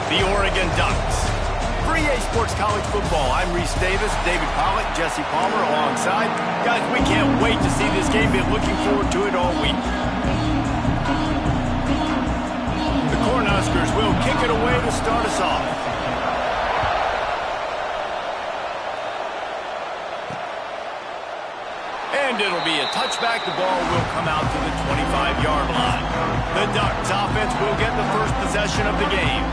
the Oregon Ducks. For EA Sports College Football, I'm Reese Davis, David Pollock, Jesse Palmer alongside. Guys, we can't wait to see this game. Been looking forward to it all week. The Cornhuskers will kick it away to start us off. And it'll be a touchback. The ball will come out to the 25-yard line. The Ducks offense will get the first possession of the game.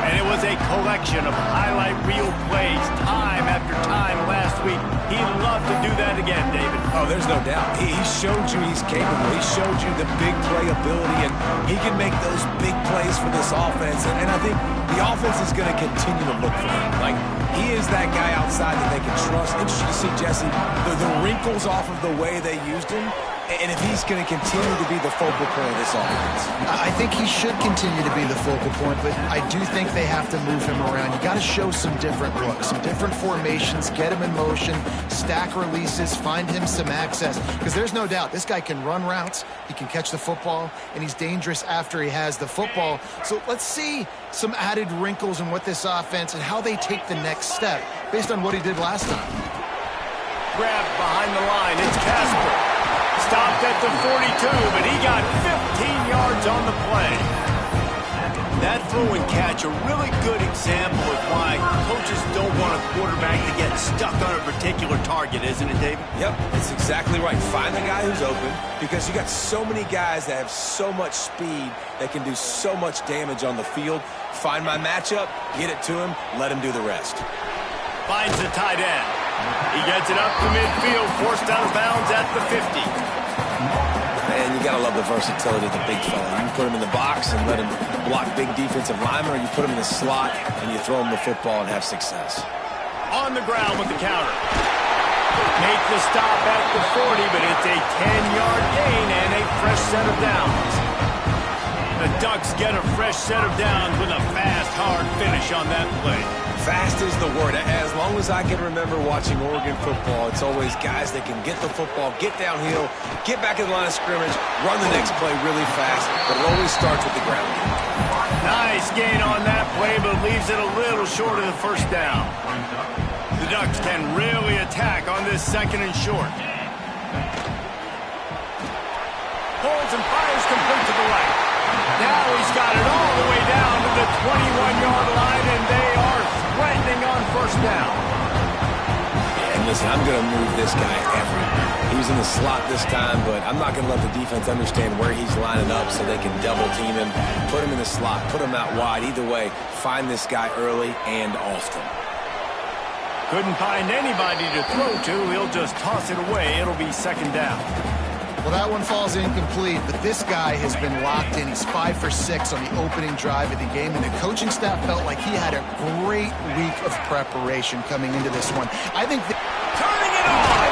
And it was a collection of highlight reel plays time after time last week. He'd love to do that again, David. Oh, there's no doubt. He showed you he's capable. He showed you the big play ability, and he can make those big plays for this offense. And I think the offense is going to continue to look for him. Like, he is that guy outside that they can trust. Interesting to see, Jesse, the wrinkles off of the way they used him, and if he's going to continue to be the focal point of this offense. I think he should continue to be the focal point, but I do think they have to move him around. You got to show some different looks, some different formations, get him in motion, stack releases, find him some access, because there's no doubt this guy can run routes, he can catch the football, and he's dangerous after he has the football. So let's see some added wrinkles in what this offense and how they take the next step based on what he did last time. Grabbed behind the line. It's Casper. Stopped at the 42, but he got 15 yards on the play. That throw and catch, a really good example of why coaches don't want a quarterback to get stuck on a particular target, isn't it, David? Yep, it's exactly right. Find the guy who's open, because you got so many guys that have so much speed that can do so much damage on the field. Find my matchup, get it to him, let him do the rest. Finds the tight end. He gets it up to midfield, forced out of bounds at the 50. Man, you got to love the versatility of the big fella. You can put him in the box and let him block big defensive linemen, or you put him in the slot and you throw him the football and have success. On the ground with the counter. Make the stop at the 40, but it's a 10-yard gain and a fresh set of downs. The Ducks get a fresh set of downs with a fast, hard finish on that play. Fast is the word. As long as I can remember watching Oregon football, it's always guys that can get the football, get downhill, get back in the line of scrimmage, run the next play really fast, but it always starts with the ground game. Nice gain on that play, but leaves it a little short of the first down. The Ducks can really attack on this second and short. Holds and fires complete to the right. Now he's got it all the way down to the 21-yard line, and they are threatening on first down. And listen, I'm going to move this guy everywhere. He's in the slot this time, but I'm not going to let the defense understand where he's lining up so they can double team him, put him in the slot, put him out wide. Either way, find this guy early and often. Couldn't find anybody to throw to. He'll just toss it away. It'll be second down. Well, that one falls incomplete, but this guy has been locked in. He's 5 for 6 on the opening drive of the game, and the coaching staff felt like he had a great week of preparation coming into this one. I think turning it on!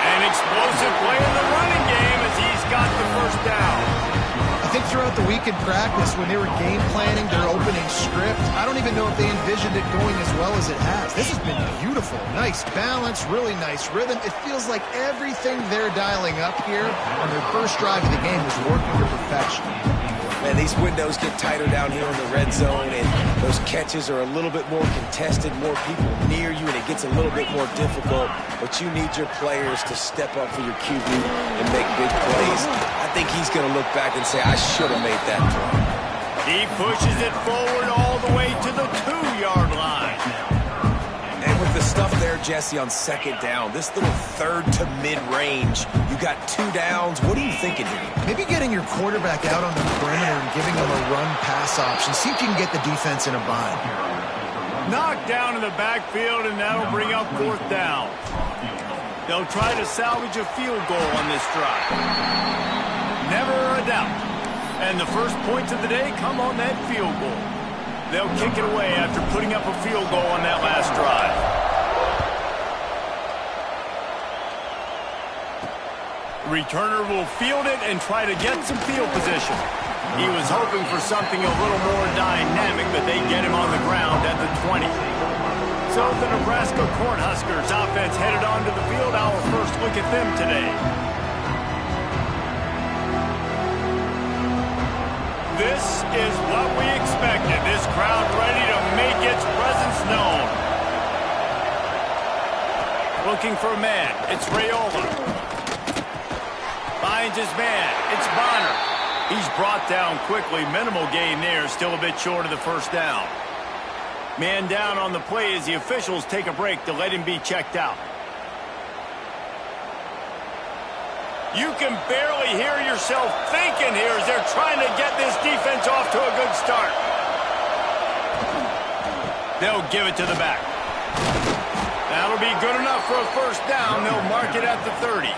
An explosive play in the running game as he's got the first down. I think throughout the week in practice, when they were game planning their opening script, I don't even know if they envisioned it going as well as it has. This has been beautiful. Nice balance, really nice rhythm. It feels like everything they're dialing up here on their first drive of the game is working to perfection. Man, these windows get tighter down here in the red zone, and those catches are a little bit more contested, more people near you, and it gets a little bit more difficult. But you need your players to step up for your QB and make big plays. I think he's going to look back and say, I should have made that play. He pushes it forward all the way to the 2-yard line. And with the stuff there, Jesse, on second down, this little third to mid-range, you got 2 downs. What are you thinking here? Maybe getting your quarterback out on the perimeter and giving him a run-pass option. See if you can get the defense in a bind. Knocked down in the backfield, and that'll bring up fourth down. They'll try to salvage a field goal on this drive. Never a doubt. And the first points of the day come on that field goal. They'll kick it away after putting up a field goal on that last drive. Returner will field it and try to get some field position. He was hoping for something a little more dynamic, but they get him on the ground at the 20. So the Nebraska Cornhuskers offense headed onto the field. Our first look at them today. This is what we expected. This crowd ready to make its presence known. Looking for a man. It's Raiola. Finds his man. It's Bonner. He's brought down quickly. Minimal gain there. Still a bit short of the first down. Man down on the play as the officials take a break to let him be checked out. You can barely hear yourself thinking here as they're trying to get this defense off to a good start. They'll give it to the back. That'll be good enough for a first down. They'll mark it at the 30.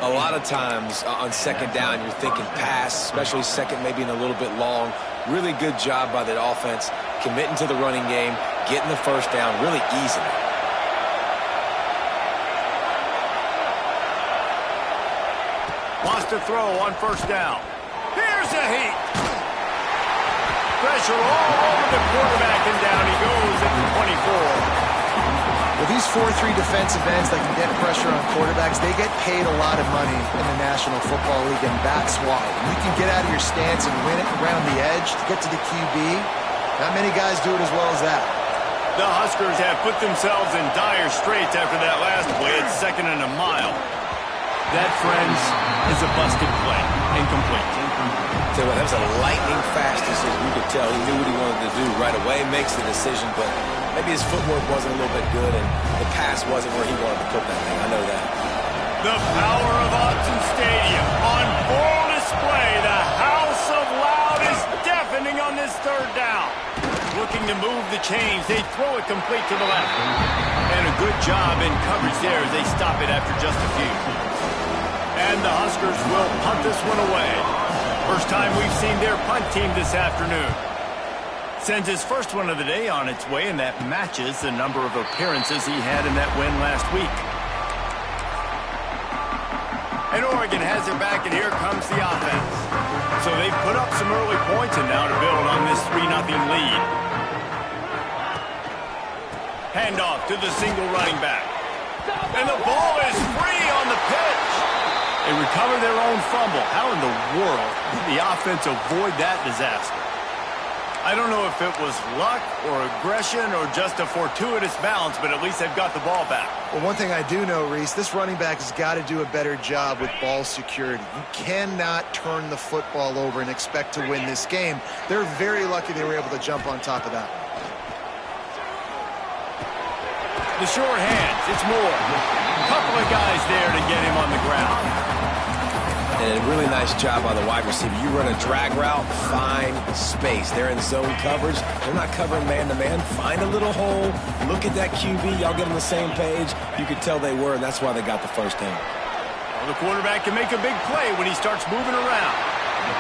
A lot of times on second down, you're thinking pass, especially second, maybe in a little bit long. Really good job by that offense, committing to the running game, getting the first down really easily. Wants to throw on first down. Here's a heat. Pressure all over the quarterback, and down he goes at the 24. Well, these 4-3 defensive ends that can get pressure on quarterbacks, they get paid a lot of money in the National Football League, and that's why. You can get out of your stance and win it around the edge to get to the QB. Not many guys do it as well as that. The Huskers have put themselves in dire straits after that last play. It's 2nd and a mile. That, friends, is a busted play. Incomplete. Tell you what, that was a lightning-fast decision. You could tell he knew what he wanted to do right away, makes the decision, but maybe his footwork wasn't a little bit good, and the pass wasn't where he wanted to put that thing. I know that. The power of Autzen Stadium on full display. The house of loud is deafening on this third down. Looking to move the chains. They throw it complete to the left. And a good job in coverage there as they stop it after just a few. And the Huskers will punt this one away. First time we've seen their punt team this afternoon. Sends his first one of the day on its way, and that matches the number of appearances he had in that win last week. And Oregon has it back, and here comes the offense. So they put up some early points, and now to build on this 3-0 lead. Handoff to the single running back. And the ball is free on the pitch. They recover their own fumble. How in the world did the offense avoid that disaster? I don't know if it was luck or aggression or just a fortuitous bounce, but at least they've got the ball back. Well, one thing I do know, Reese, this running back has got to do a better job with ball security. You cannot turn the football over and expect to win this game. They're very lucky they were able to jump on top of that. The short hands, it's Moore. A couple of guys there to get him on the ground. And a really nice job by the wide receiver. You run a drag route, find space. They're in zone coverage. They're not covering man-to-man. Find a little hole. Look at that QB. Y'all get on the same page. You could tell they were, and that's why they got the first down. Well, the quarterback can make a big play when he starts moving around.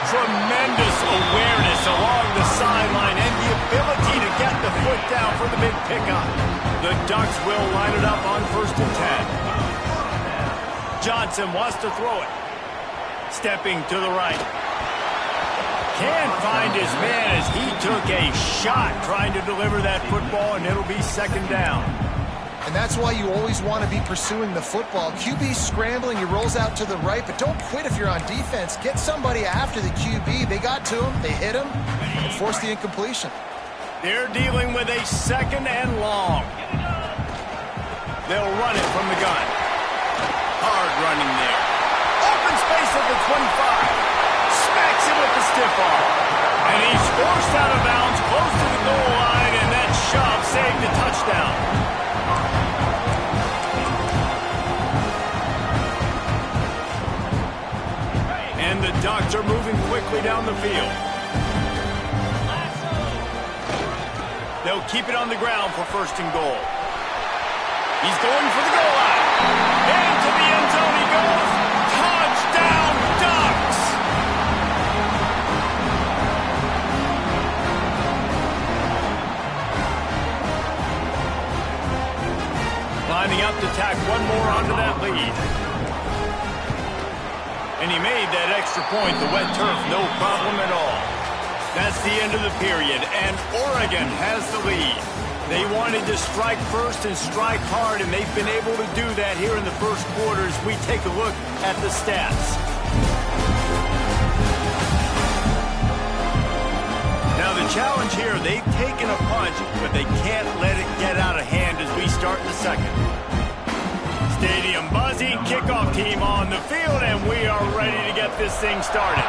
Tremendous awareness along the sideline and the ability to get the foot down for the big pickup. The Ducks will line it up on 1st and 10. Johnson wants to throw it. Stepping to the right. Can't find his man as he took a shot trying to deliver that football, and it'll be 2nd down. And that's why you always want to be pursuing the football. QB scrambling, he rolls out to the right, but don't quit if you're on defense. Get somebody after the QB. They got to him, they hit him, and forced the incompletion. They're dealing with a 2nd and long. They'll run it from the gun. Hard running there. Open space at the 25. Smacks it with the stiff arm. And he's forced out of bounds close to the goal line, and that shove saved the touchdown. And the Ducks are moving quickly down the field. They'll keep it on the ground for 1st and goal. He's going for the goal line. Into the end zone he goes. Touchdown, Ducks! Lining up to tack one more onto that lead. And he made that extra point. The wet turf, no problem at all. That's the end of the period, and Oregon has the lead. They wanted to strike first and strike hard, and they've been able to do that here in the first quarter as we take a look at the stats. challenge here. They've taken a punch, but they can't let it get out of hand as we start the second. Stadium buzzing, kickoff team on the field, and we are ready to get this thing started.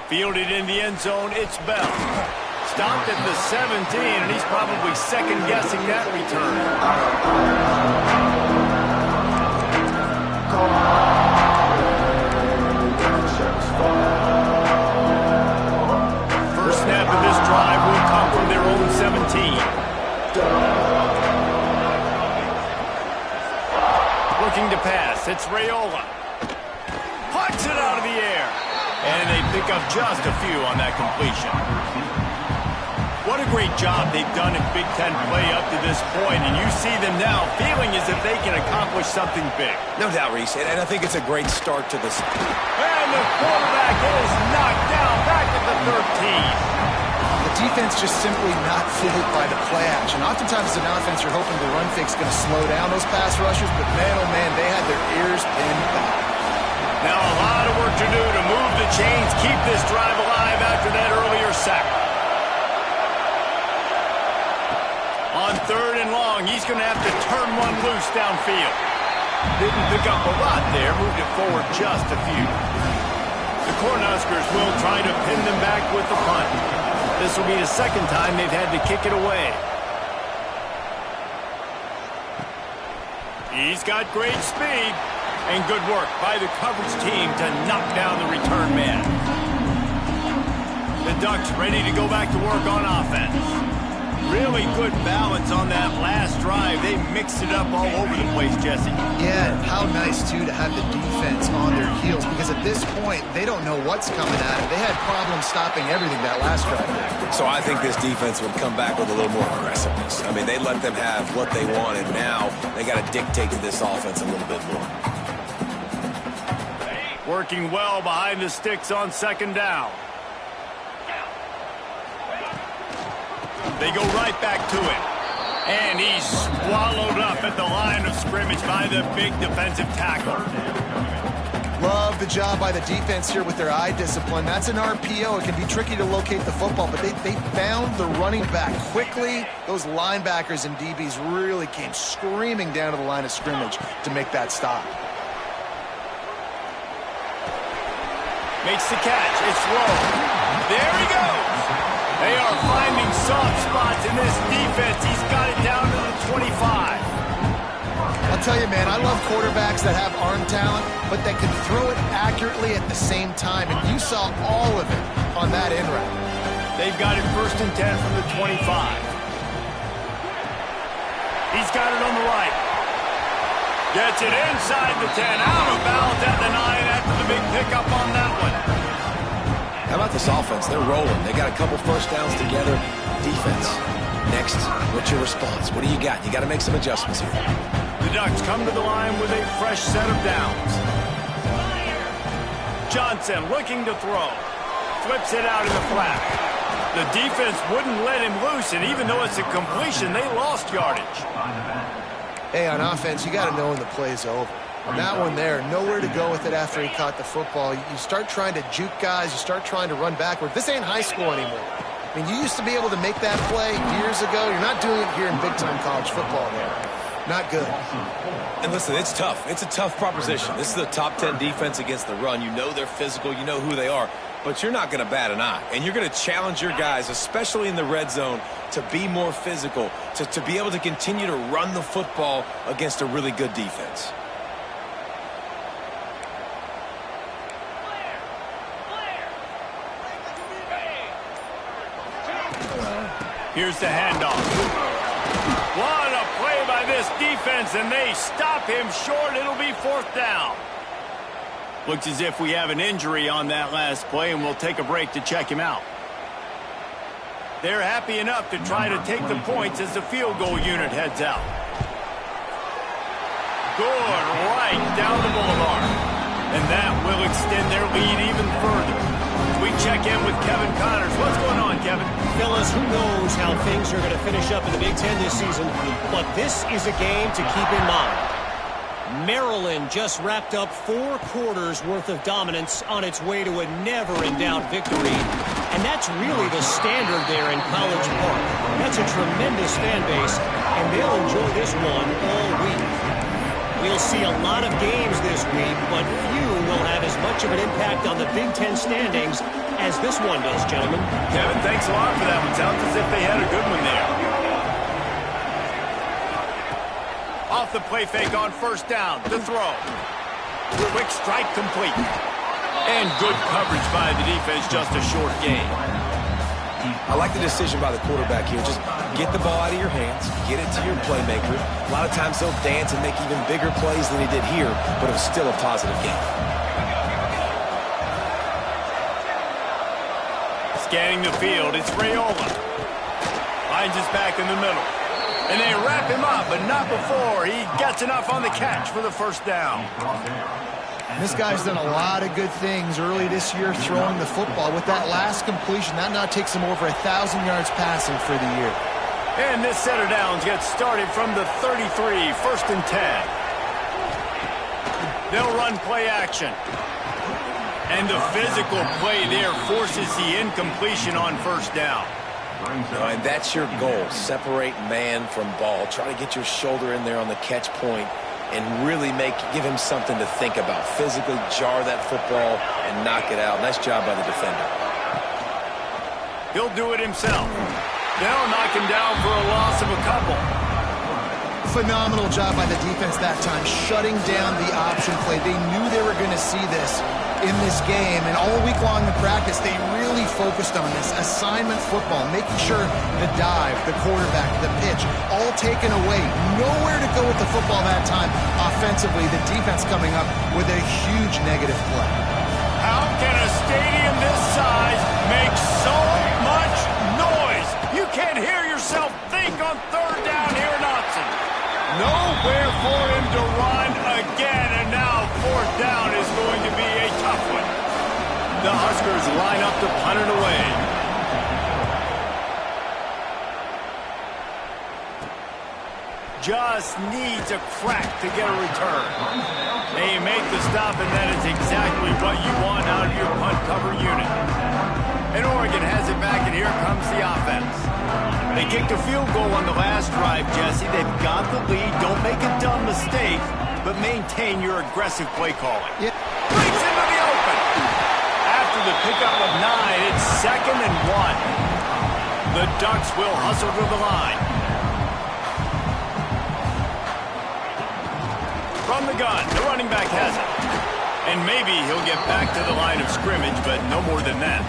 Fielded in the end zone, it's Bell. Stopped at the 17, and he's probably second-guessing that return. First snap of this drive will come from their own 17. Looking to pass, it's Raiola. Pucks it out of the air. And they pick up just a few on that completion. What a great job they've done in Big Ten play up to this point, and you see them now feeling as if they can accomplish something big. No doubt, Reese, and I think it's a great start to this. And the quarterback is knocked down back at the 13. The defense just simply not fooled by the play action. Oftentimes as an offense, you're hoping the run fake's going to slow down those pass rushers, but man, oh man, they had their ears pinned back. Now a lot of work to do to move the chains, keep this drive alive after that earlier sack. On 3rd and long, he's going to have to turn one loose downfield. Didn't pick up a lot there, moved it forward just a few. The Cornhuskers will try to pin them back with the punt. This will be the second time they've had to kick it away. He's got great speed. And good work by the coverage team to knock down the return man. The Ducks ready to go back to work on offense. Really good balance on that last drive. They mixed it up all over the place, Jesse. Yeah, how nice, too, to have the defense on their heels, because at this point, they don't know what's coming at them. They had problems stopping everything that last drive. So I think this defense would come back with a little more aggressiveness. I mean, they let them have what they want, and now they got to dictate to this offense a little bit more. Working well behind the sticks on 2nd down. They go right back to it. And he's swallowed up at the line of scrimmage by the big defensive tackle. Love the job by the defense here with their eye discipline. That's an RPO. It can be tricky to locate the football, but they found the running back quickly. Those linebackers and DBs really came screaming down to the line of scrimmage to make that stop. Makes the catch. It's low. There he goes. They are finding soft spots in this defense. He's got it down to the 25. I'll tell you, man, I love quarterbacks that have arm talent, but that can throw it accurately at the same time. And you saw all of it on that in route. They've got it 1st and 10 from the 25. He's got it on the right. Gets it inside the 10, out of bounds at the 9 after the big pickup on that one. How about this offense? They're rolling. They got a couple first downs together. Defense. Next, what's your response? What do you got? You got to make some adjustments here. The Ducks come to the line with a fresh set of downs. Johnson looking to throw. Flips it out in the flat. The defense wouldn't let him loose, and even though it's a completion, they lost yardage. Hey, on offense, you got to know when the play's over. That one there, nowhere to go with it after he caught the football. You start trying to juke guys. You start trying to run backward. This ain't high school anymore. I mean, you used to be able to make that play years ago. You're not doing it here in big-time college football there. Not good. And listen, it's tough. It's a tough proposition. This is a top 10 defense against the run. You know they're physical. You know who they are. But you're not going to bat an eye. And you're going to challenge your guys, especially in the red zone, to be more physical, to be able to continue to run the football against a really good defense. Here's the handoff. What a play by this defense, and they stop him short. It'll be 4th down. Looks as if we have an injury on that last play, and we'll take a break to check him out. They're happy enough to try to take the points as the field goal unit heads out. Good right down the boulevard. And that will extend their lead even further. We check in with Kevin Connors. What's going on, Kevin? Fellas, who knows how things are going to finish up in the Big Ten this season, but this is a game to keep in mind. Maryland just wrapped up 4 quarters worth of dominance on its way to a never-in-doubt victory. And that's really the standard there in College Park. That's a tremendous fan base, and they'll enjoy this one all week. We'll see a lot of games this week, but few will have as much of an impact on the Big Ten standings as this one does, gentlemen. Kevin, thanks a lot for that one. Sounds as if they had a good one there. Off the play fake on first down. The throw. Quick strike complete. And good coverage by the defense, just a short gain. I like the decision by the quarterback here. Just get the ball out of your hands, get it to your playmaker. A lot of times he'll dance and make even bigger plays than he did here, but it was still a positive game. Scanning the field, it's Raiola. Finds his back in the middle. And they wrap him up, but not before he gets enough on the catch for the first down. This guy's done a lot of good things early this year throwing the football. With that last completion, that now takes him over 1,000 yards passing for the year. And this set of downs gets started from the 33, 1st and 10. They'll run play action. And the physical play there forces the incompletion on first down. And that's your goal. Separate man from ball. Try to get your shoulder in there on the catch point and really give him something to think about. Physically jar that football and knock it out. Nice job by the defender. He'll do it himself. They'll knock him down for a loss of a couple. Phenomenal job by the defense that time, shutting down the option play. They knew they were going to see this in this game, and all week long in practice, they really focused on this assignment football, making sure the dive, the quarterback, the pitch, all taken away. Nowhere to go with the football that time. Offensively, the defense coming up with a huge negative play. How can a stadium this size make so much noise? You can't hear yourself think on third down here in Autzen. Nowhere for him to run again, and now fourth down is going to be a tough one. The Huskers line up to punt it away. Just needs a crack to get a return. They make the stop, and that is exactly what you want out of your punt cover unit. And Oregon has it back, and here comes the offense. They kicked a field goal on the last drive, Jesse. They've got the lead. Don't make a dumb mistake, but maintain your aggressive play calling. Yeah. Breaks into the open. After the pickup of 9, it's 2nd and 1. The Ducks will hustle to the line. From the gun, the running back has it. And maybe he'll get back to the line of scrimmage, but no more than that.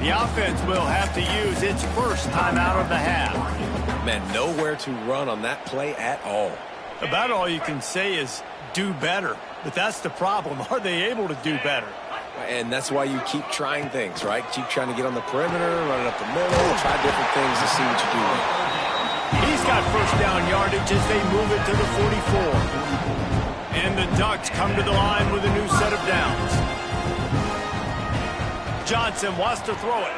The offense will have to use its first timeout of the half. Man, nowhere to run on that play at all. About all you can say is do better. But that's the problem. Are they able to do better? And that's why you keep trying things, right? Keep trying to get on the perimeter, run it up the middle, try different things to see what you do. He's got first down yardage as they move it to the 44. And the Ducks come to the line with a new set of downs. Johnson wants to throw it.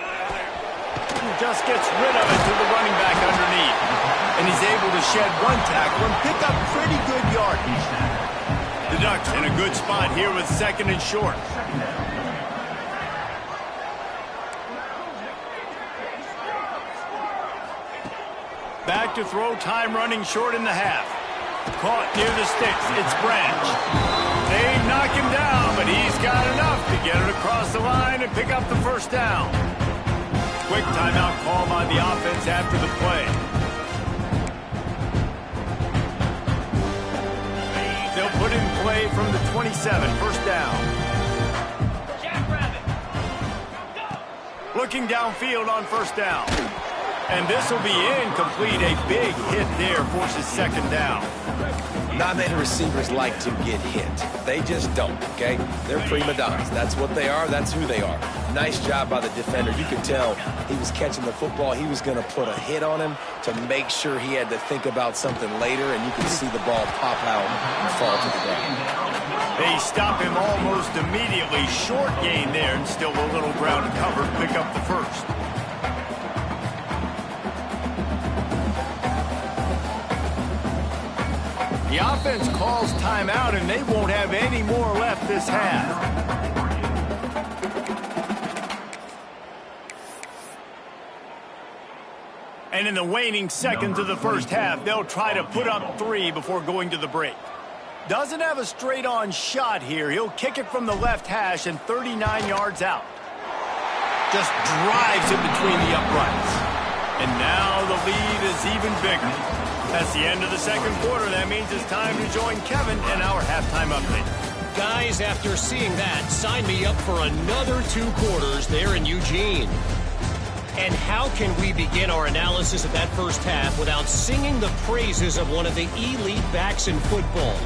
Just gets rid of it to the running back underneath. And he's able to shed one tackle and pick up pretty good yardage. The Ducks in a good spot here with 2nd and short. Back to throw, time running short in the half. Caught near the sticks, it's Branch. They knock him down, but he's got enough to get it across the line and pick up the first down. Quick timeout call by the offense after the play. They'll put in play from the 27, first down. Looking downfield on first down. And this will be incomplete. A big hit there forces 2nd down. Not many receivers like to get hit. They just don't, okay? They're prima donnas. That's what they are. That's who they are. Nice job by the defender. You could tell he was catching the football. He was going to put a hit on him to make sure he had to think about something later, and you could see the ball pop out and fall to the ground. They stop him almost immediately. Short gain there, and still a little ground to cover. Pick up the first. The offense calls timeout, and they won't have any more left this half. And in the waning seconds of the first half, they'll try to put up 3 before going to the break. Doesn't have a straight-on shot here. He'll kick it from the left hash and 39 yards out. Just drives it between the uprights. And now the lead is even bigger. That's the end of the second quarter. That means it's time to join Kevin in our halftime update. Guys, after seeing that, sign me up for another 2 quarters there in Eugene. And how can we begin our analysis of that first half without singing the praises of one of the elite backs in football?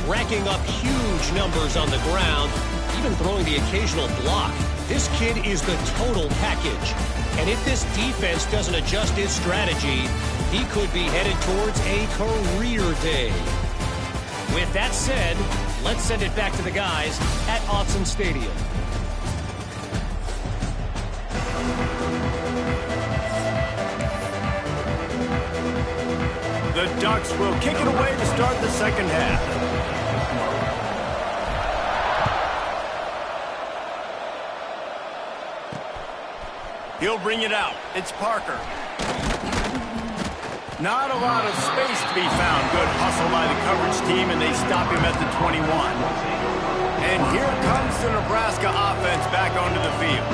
Racking up huge numbers on the ground, even throwing the occasional block. This kid is the total package. And if this defense doesn't adjust its strategy, he could be headed towards a career day. With that said, let's send it back to the guys at Autzen Stadium. The Ducks will kick it away to start the second half. He'll bring it out. It's Parker. Not a lot of space to be found. Good hustle by the coverage team, and they stop him at the 21. And here comes the Nebraska offense back onto the field.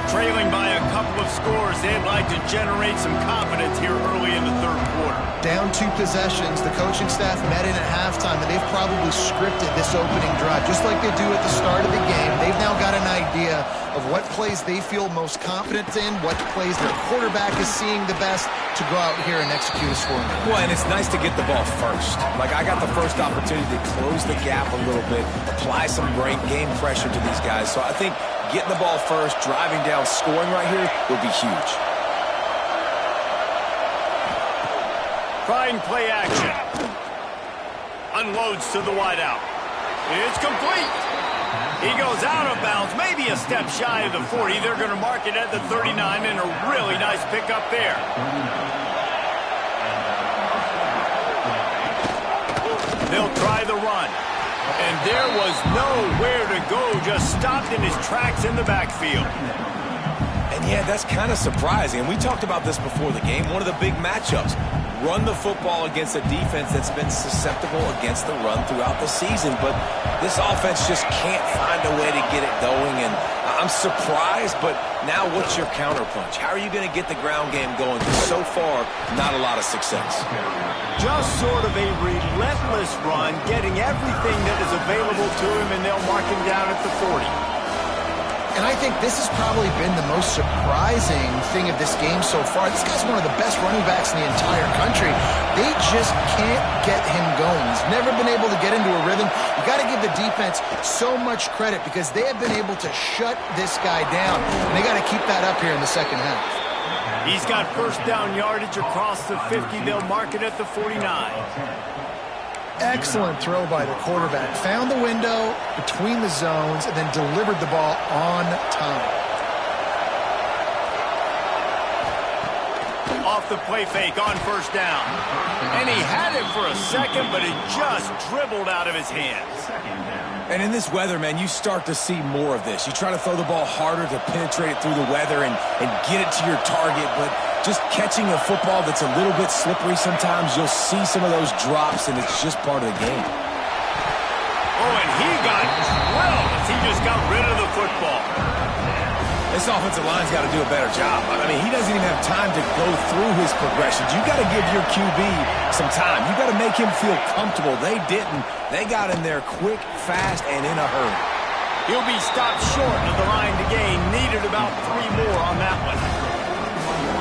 Trailing by a couple of scores, they'd like to generate some confidence here early in the third quarter. Down 2 possessions, the coaching staff met in at halftime, and they've probably scripted this opening drive, just like they do at the start of the game. They've now got an idea of what plays they feel most confident in, what plays their quarterback is seeing the best to go out here and execute a scoring. Well, and it's nice to get the ball first. Like, I got the first opportunity to close the gap a little bit, apply some game pressure to these guys. So I think getting the ball first, driving down, scoring right here would be huge. Trying play action. Unloads to the wideout. It's complete. He goes out of bounds, maybe a step shy of the 40. They're going to mark it at the 39, and a really nice pickup there. They'll try the run. And there was nowhere to go, just stopped in his tracks in the backfield. And yeah, that's kind of surprising. And we talked about this before the game. One of the big matchups. Run the football against a defense that's been susceptible against the run throughout the season. But this offense just can't find a way to get it going. And I'm surprised, but now what's your counterpunch? How are you going to get the ground game going? So far, not a lot of success. Just sort of a relentless run, getting everything that is available to him, and they'll mark him down at the 40. And I think this has probably been the most surprising thing of this game so far. This guy's one of the best running backs in the entire country. They just can't get him going. He's never been able to get into a rhythm. You got to give the defense so much credit because they have been able to shut this guy down. And they got to keep that up here in the second half. He's got first down yardage across the 50. They'll mark it at the 49. Excellent throw by the quarterback. Found the window between the zones and then delivered the ball on time. Off the play fake on first down. And he had it for a second, but it just dribbled out of his hands. And in this weather, man, you start to see more of this. You try to throw the ball harder to penetrate it through the weather and get it to your target, but just catching a football that's a little bit slippery sometimes, you'll see some of those drops, and it's just part of the game. Oh, and he got drilled as he just got rid of the football. This offensive line's got to do a better job. I mean, he doesn't even have time to go through his progressions. You got to give your QB some time. You got to make him feel comfortable. They didn't. They got in there quick, fast, and in a hurry. He'll be stopped short of the line to gain. Needed about 3 more on that one.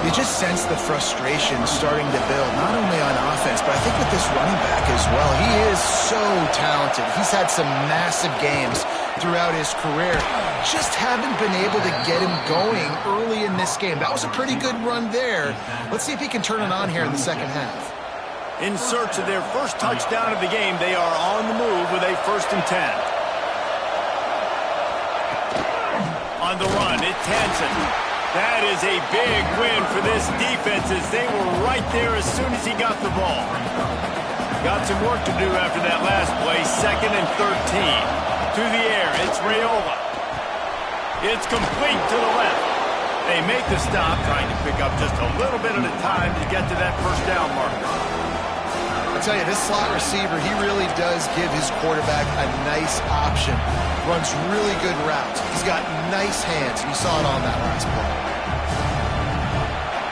You just sense the frustration starting to build, not only on offense, but I think with this running back as well. He is so talented. He's had some massive games throughout his career. Just haven't been able to get him going early in this game. That was a pretty good run there. Let's see if he can turn it on here in the second half. In search of their first touchdown of the game, they are on the move with a 1st and 10. On the run, it's Hansen. That is a big win for this defense as they were right there as soon as he got the ball. Got some work to do after that last play. 2nd and 13. To the air, it's Raiola. It's complete to the left. They make the stop, trying to pick up just a little bit at a time to get to that first down marker. I tell you, this slot receiver, he really does give his quarterback a nice option. Runs really good routes. He's got nice hands, and you saw it on that last play.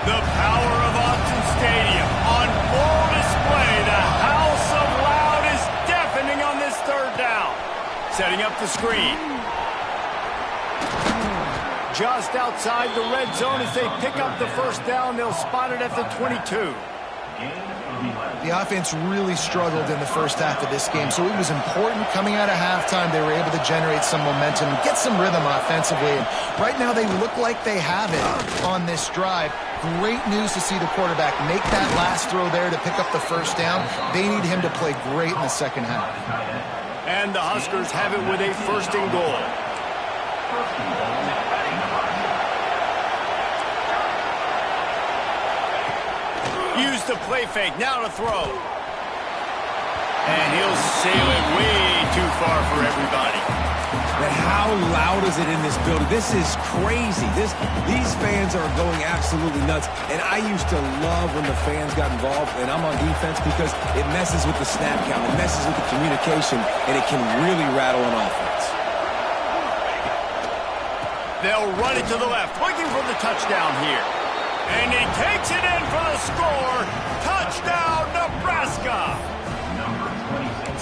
The power of Autzen Stadium on full display. The house of loud is deafening on this 3rd down. Setting up the screen. Just outside the red zone as they pick up the first down. They'll spot it at the 22. The offense really struggled in the first half of this game, so it was important coming out of halftime. They were able to generate some momentum, get some rhythm offensively, and right now they look like they have it on this drive. Great news to see the quarterback make that last throw there to pick up the first down. They need him to play great in the second half. And the Huskers have it with a 1st and goal. Use the play fake, now to throw. And he'll sail it way too far for everybody. But how loud is it in this building? This is crazy. These fans are going absolutely nuts. And I used to love when the fans got involved, and I'm on defense, because it messes with the snap count. It messes with the communication, and it can really rattle an offense. They'll run it to the left, looking for the touchdown here. And he takes it in for the score. Touchdown, Nebraska.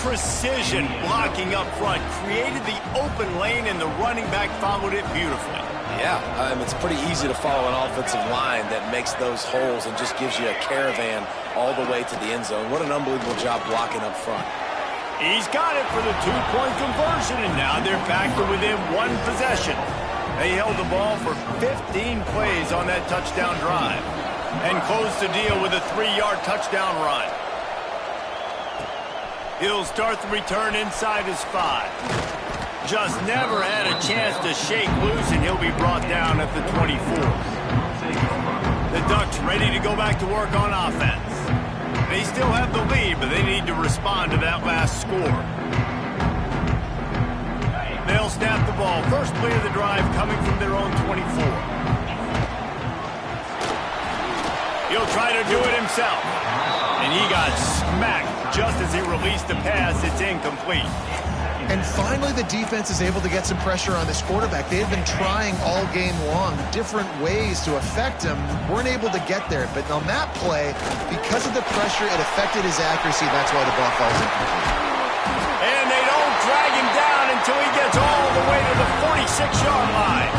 Precision blocking up front created the open lane, and the running back followed it beautifully. Yeah, it's pretty easy to follow an offensive line that makes those holes and just gives you a caravan all the way to the end zone. What an unbelievable job blocking up front. He's got it for the 2-point conversion, and now they're back to within 1 possession. They held the ball for 15 plays on that touchdown drive and closed the deal with a 3-yard touchdown run. He'll start the return inside his 5. Just never had a chance to shake loose, and he'll be brought down at the 24. The Ducks ready to go back to work on offense. They still have the lead, but they need to respond to that last score. They'll snap the ball. First play of the drive coming from their own 24. He'll try to do it himself. And he got smacked just as he released the pass. It's incomplete. And finally, the defense is able to get some pressure on this quarterback. They had been trying all game long different ways to affect him. Weren't able to get there. But on that play, because of the pressure, it affected his accuracy. That's why the ball falls incomplete. And they don't drag him down until he gets all the way to the 46-yard line.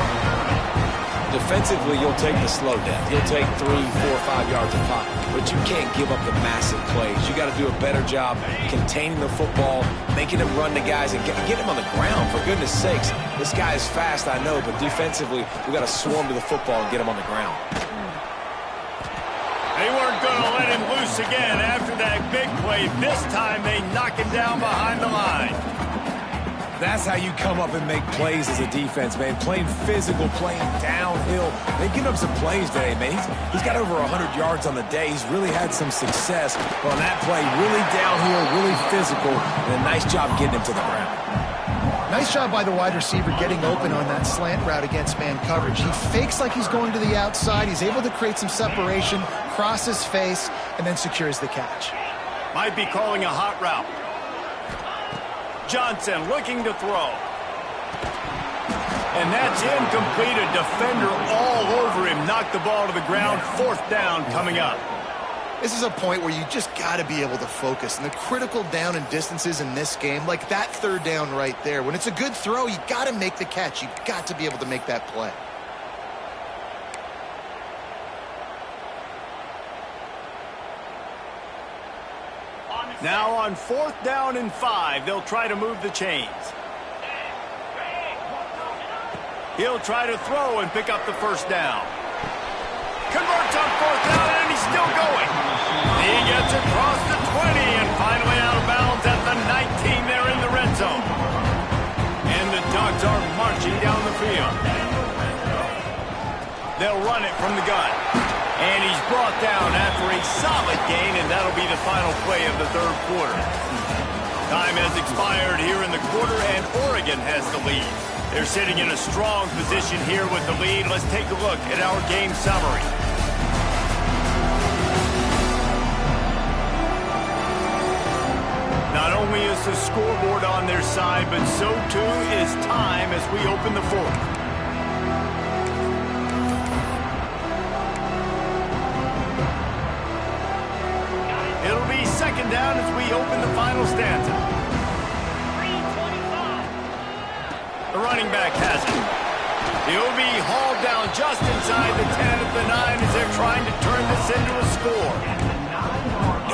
Defensively, you'll take the slow death. You'll take 3, 4, 5 yards of pop. But you can't give up the massive plays. You got to do a better job containing the football, making him run to guys, and get him on the ground. For goodness sakes, this guy is fast, I know, but defensively, we got to swarm to the football and get him on the ground. They weren't going to let him loose again after that big play. This time, they knock him down behind the line. That's how you come up and make plays as a defense, man. Playing physical, playing downhill. They've given up some plays today, man. He's got over 100 yards on the day. He's really had some success. But on that play, really downhill, really physical, and a nice job getting him to the ground. Nice job by the wide receiver getting open on that slant route against man coverage. He fakes like he's going to the outside. He's able to create some separation, cross his face, and then secures the catch. Might be calling a hot route. Johnson looking to throw. And that's incomplete. A defender all over him. Knocked the ball to the ground. 4th down coming up. This is a point where you just got to be able to focus. And the critical down and distances in this game, like that 3rd down right there, when it's a good throw, you got to make the catch. You got to be able to make that play. Now on 4th down and 5, they'll try to move the chains. He'll try to throw and pick up the first down. Converts on 4th down, and he's still going. He gets across the 20 and finally out of bounds at the 19 there in the red zone. And the Ducks are marching down the field. They'll run it from the gun. And he's brought down after a solid gain, and that'll be the final play of the third quarter. Time has expired here in the quarter, and Oregon has the lead. They're sitting in a strong position here with the lead. Let's take a look at our game summary. Not only is the scoreboard on their side, but so too is time as we open the fourth. It'll be second down as we open the final stanza. 3:25. The running back has it. He'll be hauled down just inside the 10 at the 9 as they're trying to turn this into a score.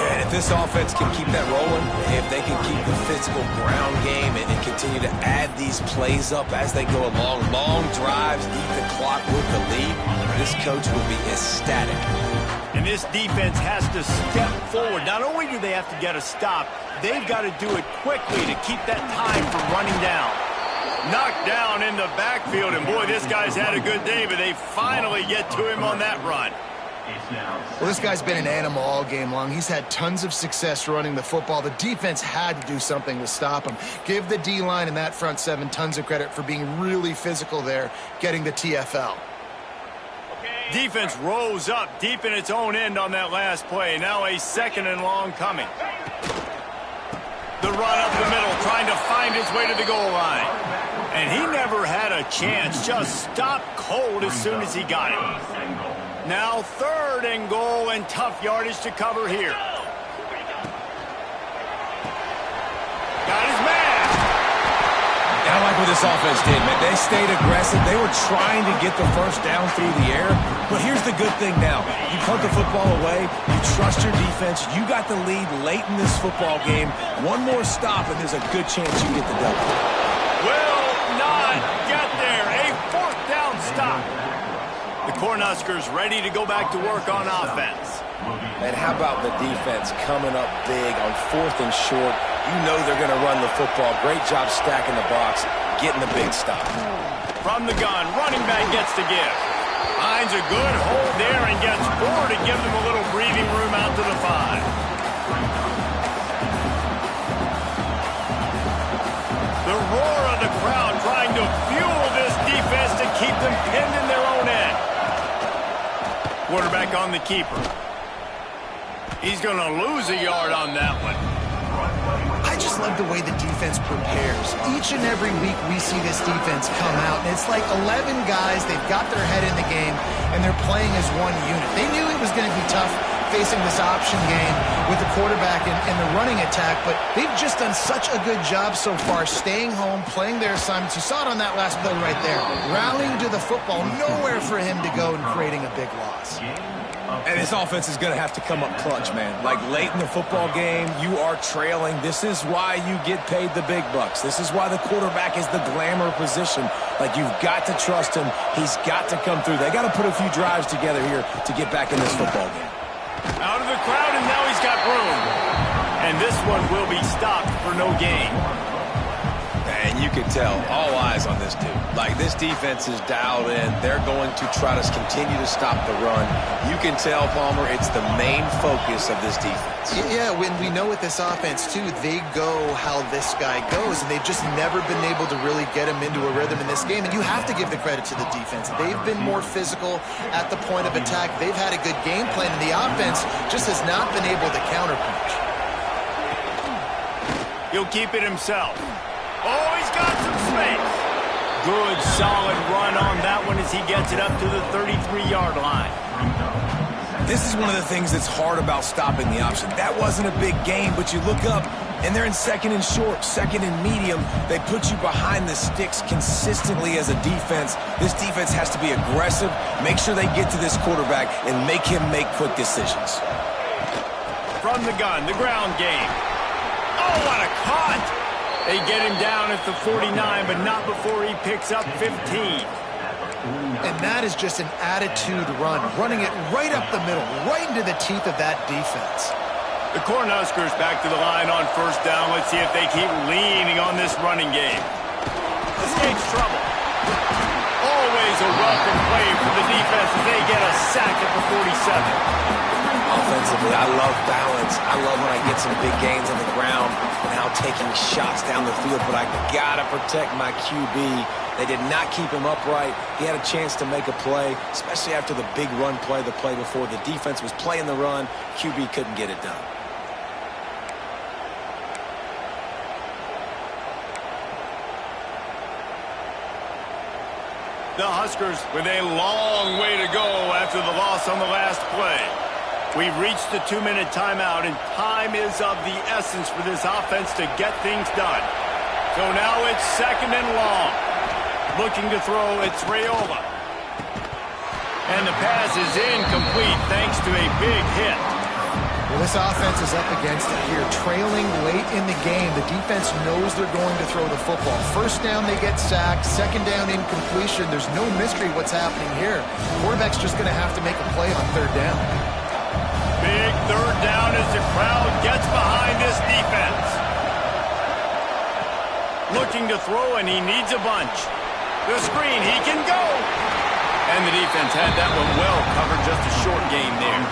And if this offense can keep that rolling, if they can keep the physical ground game and continue to add these plays up as they go along, long drives, eat the clock with the lead, this coach will be ecstatic. And this defense has to step forward. Not only do they have to get a stop, they've got to do it quickly to keep that time from running down. Knocked down in the backfield, and boy, this guy's had a good day, but they finally get to him on that run. Well, this guy's been an animal all game long. He's had tons of success running the football. The defense had to do something to stop him. Give the D-line and that front seven tons of credit for being really physical there, getting the TFL. Defense rose up deep in its own end on that last play. Now a second and long coming. The run up the middle, trying to find his way to the goal line. And he never had a chance. Just stopped cold as soon as he got it. Now third and goal, and tough yardage to cover here. Got his man. I like what this offense did, man. They stayed aggressive. They were trying to get the first down through the air. But here's the good thing now. You punt the football away. You trust your defense. You got the lead late in this football game. One more stop, and there's a good chance you get the W. Will not get there. A fourth down stop. The Cornhuskers ready to go back to work on offense. And how about the defense coming up big on fourth and short? You know they're going to run the football. Great job stacking the box, getting the big stop. From the gun, running back gets to give. Finds a good hold there and gets 4 to give them a little breathing room out to the 5. The roar of the crowd trying to fuel this defense to keep them pinned in their own end. Quarterback on the keeper. He's going to lose a yard on that one. I just love the way the defense prepares. Each and every week we see this defense come out, and it's like 11 guys, they've got their head in the game, and they're playing as one unit. They knew it was going to be tough facing this option game with the quarterback and the running attack, but they've just done such a good job so far staying home, playing their assignments. You saw it on that last play right there. Rallying to the football, nowhere for him to go and creating a big loss. And this offense is going to have to come up clutch, man. Like late in the football game, you are trailing. This is why you get paid the big bucks. This is why the quarterback is the glamour position. Like, you've got to trust him. He's got to come through. They got to put a few drives together here to get back in this football game. Out of the crowd, and now he's got room. And this one will be stopped for no gain. And you can tell, all eyes on this dude. Like, this defense is dialed in. They're going to try to continue to stop the run. You can tell, Palmer, it's the main focus of this defense. Yeah, when we know with this offense, too, they go how this guy goes, and they've just never been able to really get him into a rhythm in this game. And you have to give the credit to the defense. They've been more physical at the point of attack. They've had a good game plan, and the offense just has not been able to counterpunch. He'll keep it himself. Oh, he's got some space. Good, solid run on that one as he gets it up to the 33-yard line. This is one of the things that's hard about stopping the option. That wasn't a big game, but you look up, and they're in second and short, second and medium. They put you behind the sticks consistently as a defense. This defense has to be aggressive, make sure they get to this quarterback, and make him make quick decisions. From the gun, the ground game. Oh, what a cut! They get him down at the 49, but not before he picks up 15. And that is just an attitude run, running it right up the middle, right into the teeth of that defense. The Cornhuskers back to the line on first down. Let's see if they keep leaning on this running game. Escapes trouble. Always a welcome play for the defense as they get a sack at the 47. Offensively, I love balance. I love when I get some big gains on the ground and how taking shots down the field, but I gotta protect my QB. They did not keep him upright. He had a chance to make a play, especially after the big run play the play before. The defense was playing the run. QB couldn't get it done. The Huskers with a long way to go after the loss on the last play. We've reached the 2-minute timeout, and time is of the essence for this offense to get things done. So now it's 2nd and long. Looking to throw, it's Raiola. And the pass is incomplete thanks to a big hit. Well, this offense is up against it here. Trailing late in the game, the defense knows they're going to throw the football. First down, they get sacked. 2nd down, incompletion. There's no mystery what's happening here. Quarterback's just going to have to make a play on 3rd down. Big 3rd down as the crowd gets behind this defense. Looking to throw, and he needs a bunch. The screen, he can go. And the defense had that one well covered, just a short game there.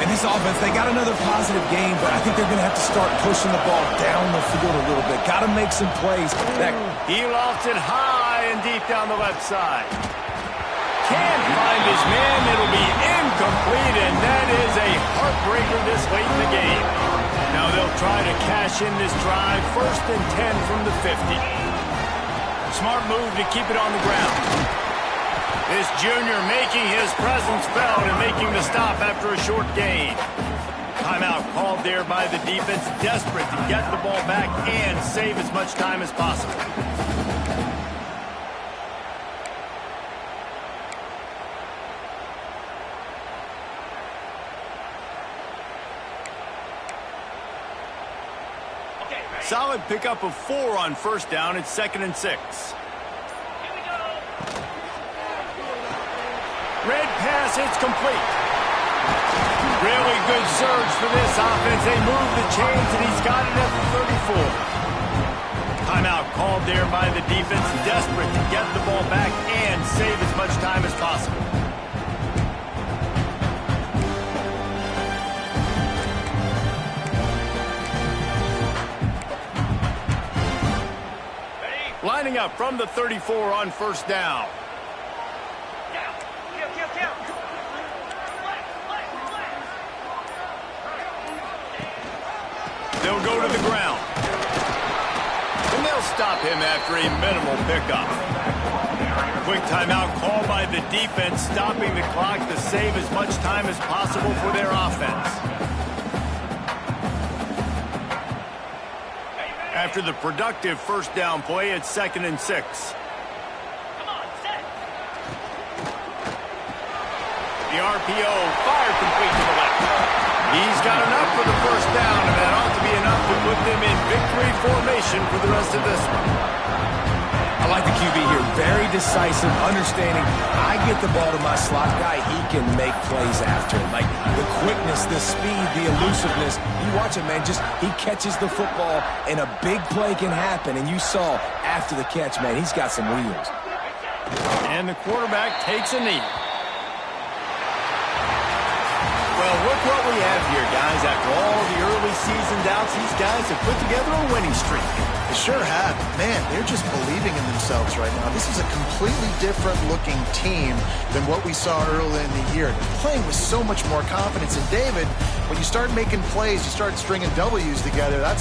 And this offense, they got another positive game, but I think they're going to have to start pushing the ball down the field a little bit. Got to make some plays. He lofts it high and deep down the left side. Can't find his man. It'll be incomplete, and that is a heartbreaker this late in the game. Now they'll try to cash in this drive. 1st and 10 from the 50. Smart move to keep it on the ground. This junior making his presence felt and making the stop after a short gain. Timeout called there by the defense, desperate to get the ball back and save as much time as possible. Solid pickup of 4 on 1st down. It's 2nd and 6. Red pass, it's complete. Really good surge for this offense. They move the chains, and he's got it at the 34. Timeout called there by the defense, desperate to get the ball back and save as much time as possible. Lining up from the 34 on 1st down. They'll go to the ground. And they'll stop him after a minimal pickup. Quick timeout called by the defense, stopping the clock to save as much time as possible for their offense. After the productive 1st down play, it's 2nd and 6. The RPO fired complete to the left. He's got enough for the 1st down, and that ought to be enough to put them in victory formation for the rest of this one. I like the QB here. Very decisive, understanding. I get the ball to my slot guy. He can make plays after it. Like the quickness, the speed, the elusiveness. You watch it, man. Just he catches the football, and a big play can happen. And you saw after the catch, man, he's got some wheels. And the quarterback takes a knee. Well, look what we have here, guys. After all the early season doubts, these guys have put together a winning streak. They sure have. Man, they're just believing in themselves right now. This is a completely different looking team than what we saw early in the year. They're playing with so much more confidence. And David, when you start making plays, you start stringing W's together, that's